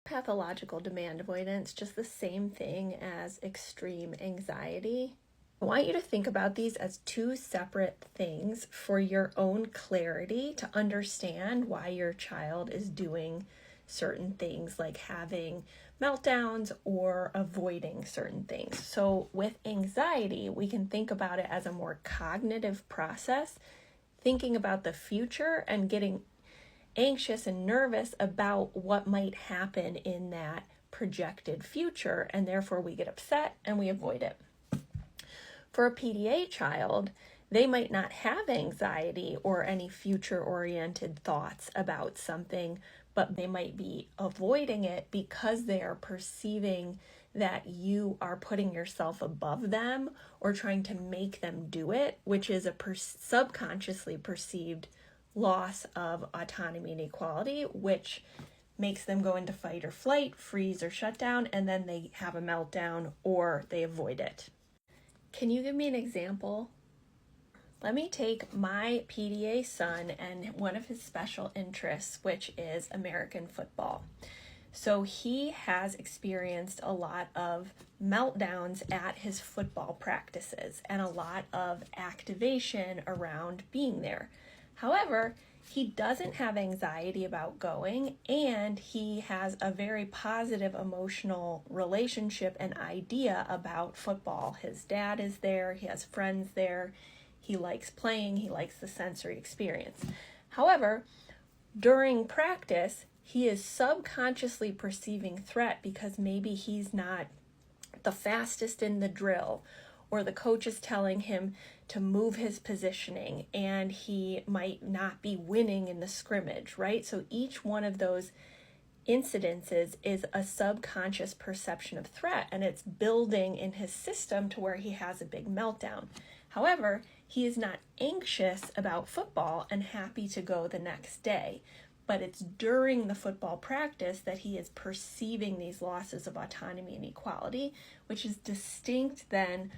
Pathological demand avoidance, just the same thing as extreme anxiety. I want you to think about these as two separate things for your own clarity to understand why your child is doing certain things like having meltdowns or avoiding certain things. So with anxiety, we can think about it as a more cognitive process, thinking about the future and getting anxious and nervous about what might happen in that projected future, and therefore we get upset and we avoid it. For a PDA child, they might not have anxiety or any future-oriented thoughts about something, but they might be avoiding it because they are perceiving that you are putting yourself above them or trying to make them do it, which is a subconsciously perceived loss of autonomy and equality, which makes them go into fight or flight, freeze or shut down, and then they have a meltdown or they avoid it. Can you give me an example? Let me take my PDA son and one of his special interests, which is American football. So he has experienced a lot of meltdowns at his football practices and a lot of activation around being there. However, he doesn't have anxiety about going, and he has a very positive emotional relationship and idea about football. His dad is there, he has friends there, he likes playing, he likes the sensory experience. However, during practice, he is subconsciously perceiving threat because maybe he's not the fastest in the drill, or the coach is telling him to move his positioning and he might not be winning in the scrimmage, right? So each one of those incidences is a subconscious perception of threat, and it's building in his system to where he has a big meltdown. However, he is not anxious about football and happy to go the next day, but it's during the football practice that he is perceiving these losses of autonomy and equality, which is distinct than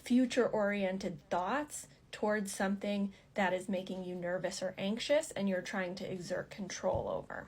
future-oriented thoughts towards something that is making you nervous or anxious and you're trying to exert control over.